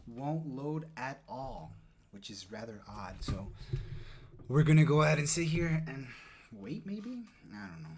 won't load at all, which is rather odd. So we're gonna go ahead and sit here and wait, maybe? I don't know.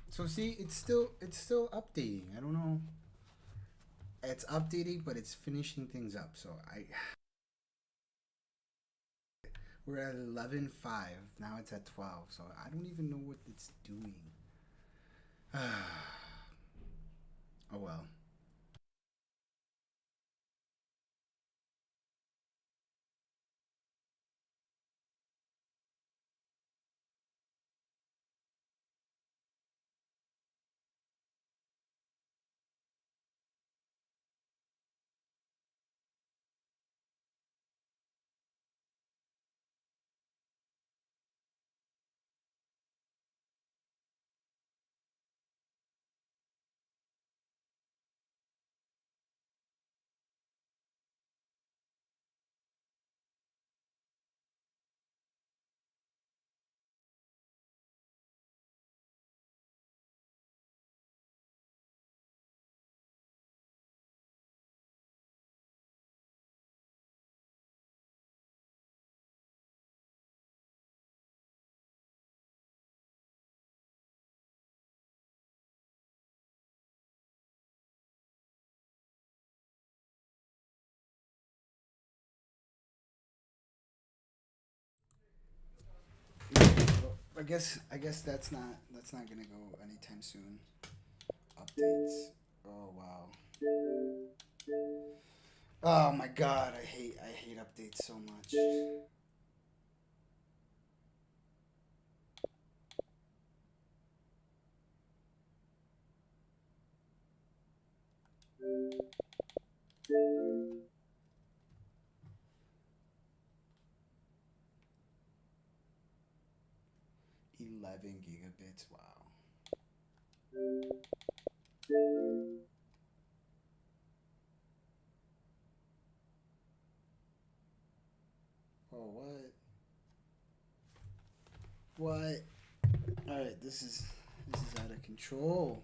So see, it's still updating. I don't know. It's updating, but it's finishing things up. So we're at 11:05 now. It's at 12. So I don't even know what it's doing. Oh well. I guess that's not gonna go anytime soon. Updates. Oh wow. Oh my god, I hate updates so much. 11 gigabits. Wow. Oh what? What? All right, this is out of control.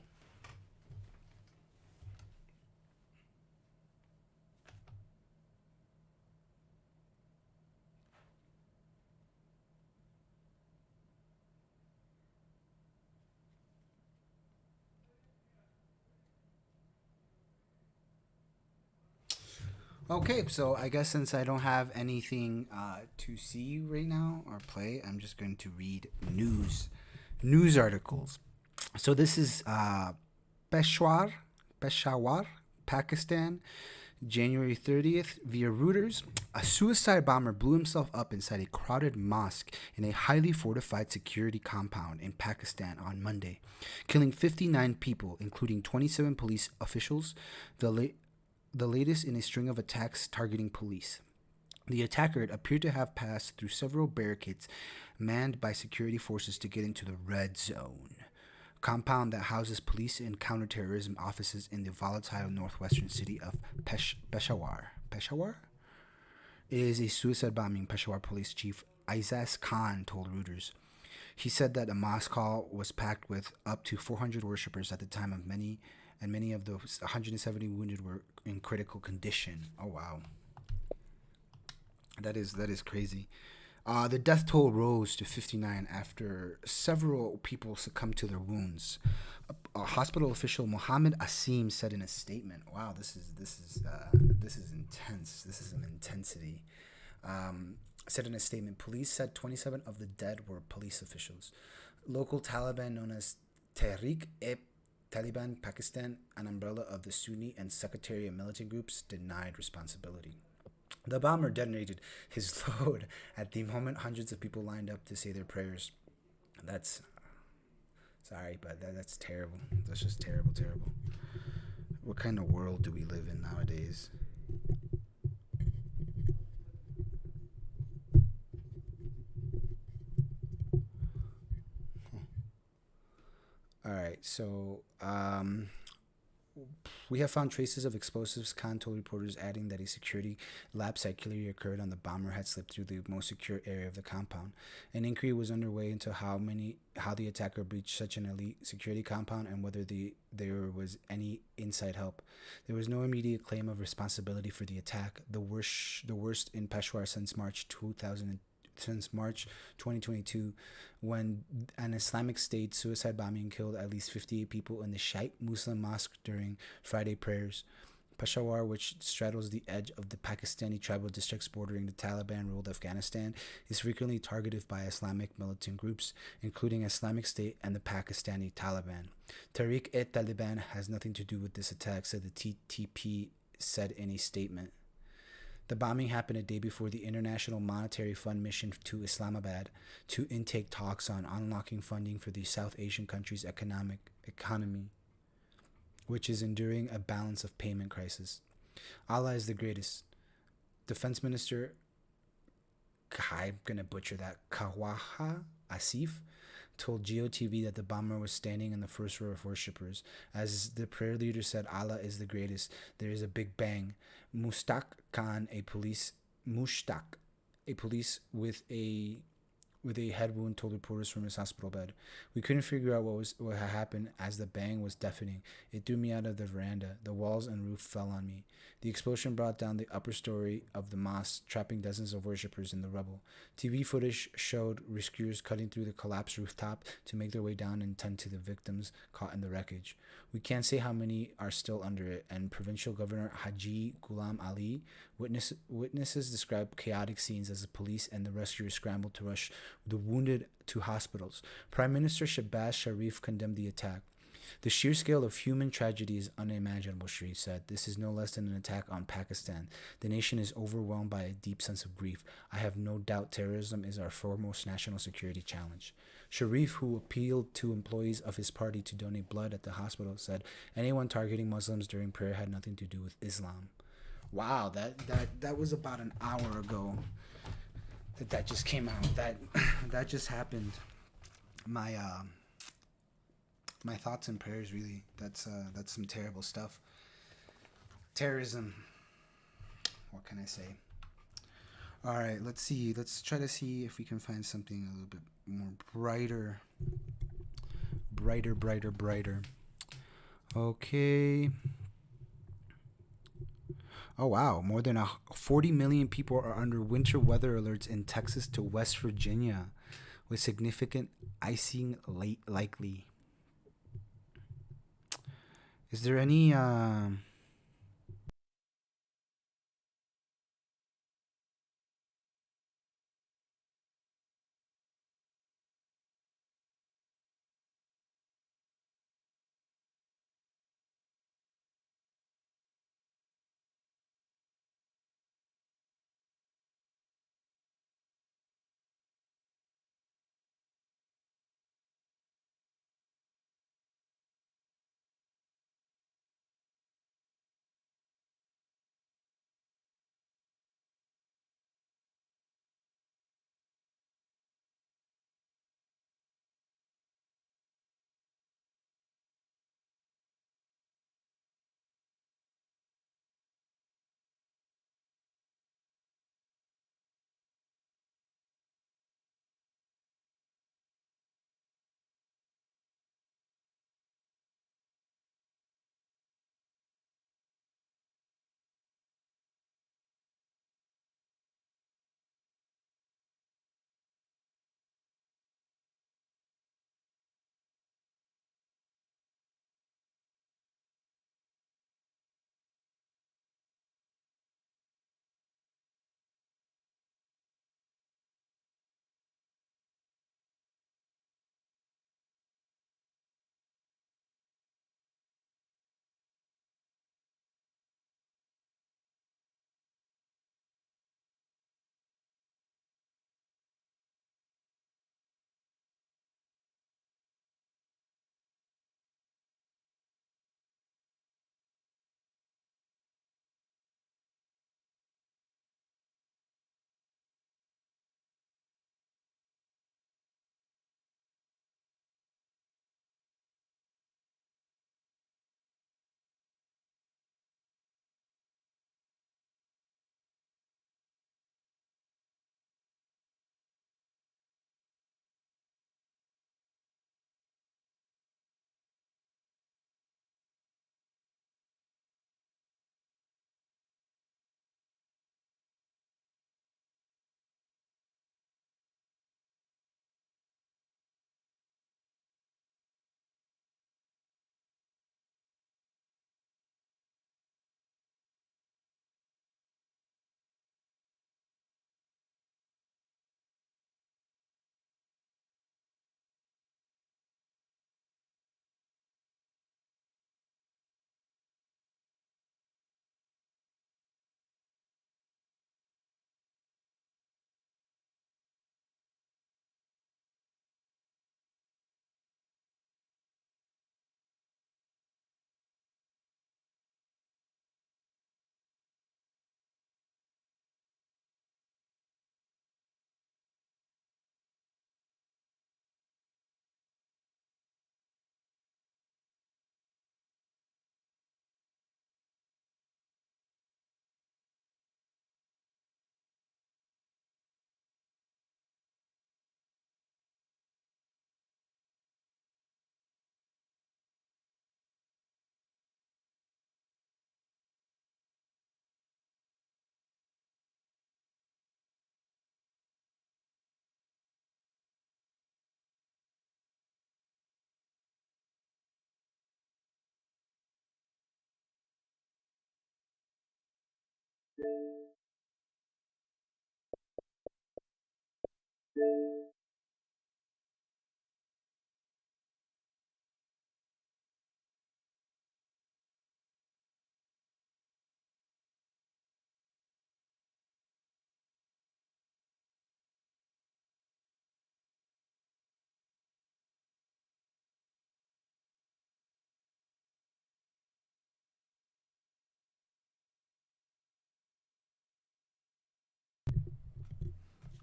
Okay, so I guess since I don't have anything to see right now or play, I'm just going to read news articles. So this is Peshawar, Pakistan, January 30th, via Reuters. A suicide bomber blew himself up inside a crowded mosque in a highly fortified security compound in Pakistan on Monday, killing 59 people, including 27 police officials, the latest in a string of attacks targeting police. The attacker appeared to have passed through several barricades manned by security forces to get into the red zone, compound that houses police and counterterrorism offices in the volatile northwestern city of Peshawar. Peshawar? It is a suicide bombing, Peshawar Police Chief Isas Khan told Reuters. He said that the mosque hall was packed with up to 400 worshippers at the time of many of those 170 wounded were in critical condition. Oh wow, that is crazy. The death toll rose to 59 after several people succumbed to their wounds. A hospital official, Mohammed Asim, said in a statement, "Wow, this is intense. This is an intensity." Said in a statement, police said 27 of the dead were police officials. Local Taliban known as Tehrik-e-Taliban Pakistan, an umbrella of the Sunni and sectarian militant groups, denied responsibility. The bomber detonated his load at the moment hundreds of people lined up to say their prayers. That's sorry, but that's terrible. That's just terrible, terrible. What kind of world do we live in nowadays? All right, so we have found traces of explosives, Khan told reporters, adding that a security lapse had clearly occurred on the bomber had slipped through the most secure area of the compound. An inquiry was underway into how the attacker breached such an elite security compound and whether there was any inside help. There was no immediate claim of responsibility for the attack, the worst in Peshawar since March 2022, when an Islamic State suicide bombing killed at least 58 people in the Shiite Muslim mosque during Friday prayers. Peshawar, which straddles the edge of the Pakistani tribal districts bordering the Taliban ruled Afghanistan, is frequently targeted by Islamic militant groups, including Islamic State and the Pakistani Taliban. Tariq-e-Taliban has nothing to do with this attack, said the TTP said in a statement. The bombing happened a day before the International Monetary Fund mission to Islamabad to intake talks on unlocking funding for the South Asian country's economy, which is enduring a balance of payment crisis. Allah is the greatest. Defense Minister, I'm gonna butcher that, Kawaha Asif, told GOTV that the bomber was standing in the first row of worshippers. As the prayer leader said, Allah is the greatest. There is a big bang. Mushtaq Khan, a police with a head wound, told reporters from his hospital bed. We couldn't figure out what had happened as the bang was deafening. It threw me out of the veranda. The walls and roof fell on me. The explosion brought down the upper story of the mosque, trapping dozens of worshippers in the rubble. TV footage showed rescuers cutting through the collapsed rooftop to make their way down and tend to the victims caught in the wreckage. We can't say how many are still under it, and Provincial Governor Haji Ghulam Ali witnesses described chaotic scenes as the police and the rescuers scrambled to rush the wounded to hospitals. Prime Minister Shehbaz Sharif condemned the attack. The sheer scale of human tragedy is unimaginable, Sharif said. This is no less than an attack on Pakistan. The nation is overwhelmed by a deep sense of grief. I have no doubt terrorism is our foremost national security challenge. Sharif, who appealed to employees of his party to donate blood at the hospital, said anyone targeting Muslims during prayer had nothing to do with Islam. Wow, that was about an hour ago that just came out. That just happened. My my thoughts and prayers, really. That's some terrible stuff. Terrorism. What can I say? All right, let's see. Let's try to see if we can find something a little bit more brighter. Brighter, brighter, brighter. Okay. Oh wow, more than 40 million people are under winter weather alerts in Texas to West Virginia, with significant icing late likely. Is there any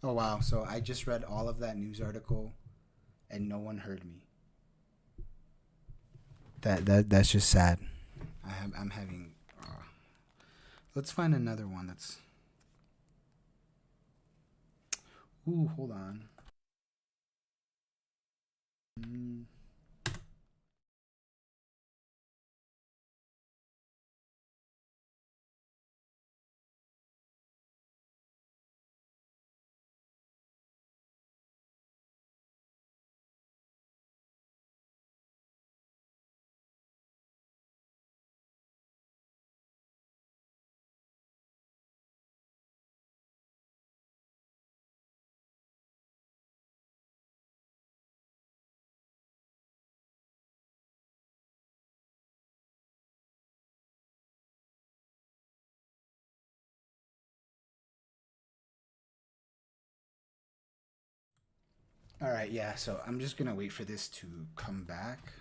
Oh wow! So I just read all of that news article, and no one heard me. That's just sad. I'm having. Let's find another one that's. Ooh, hold on. Mm. All right, yeah. So I'm just gonna wait for this to come back,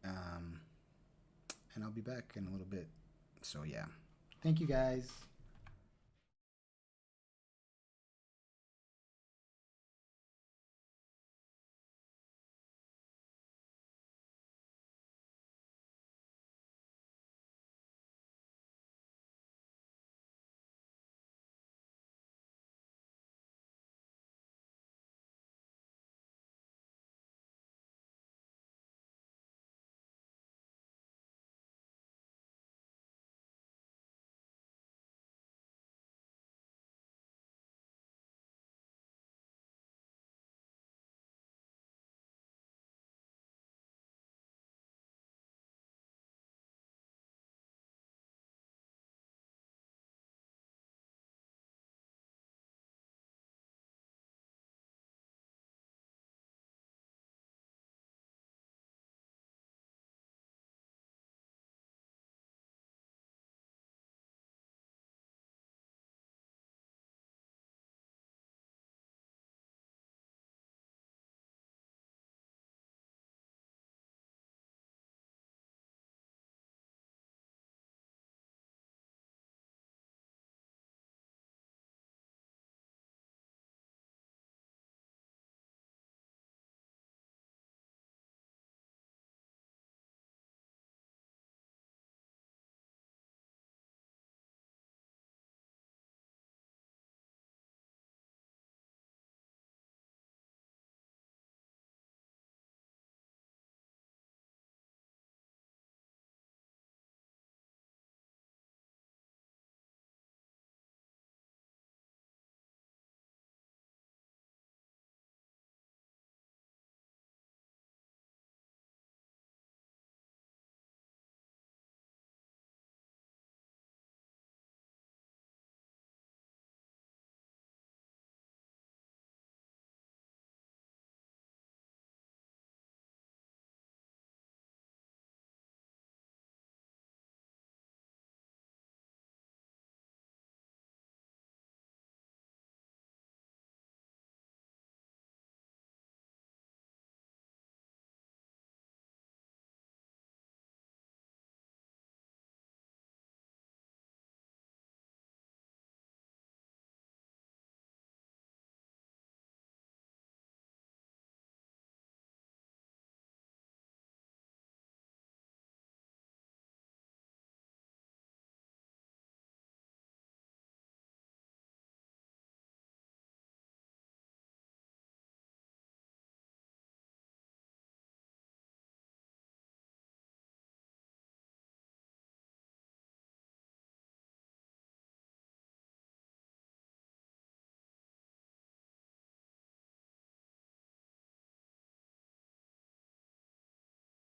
um, and I'll be back in a little bit. So yeah, thank you guys.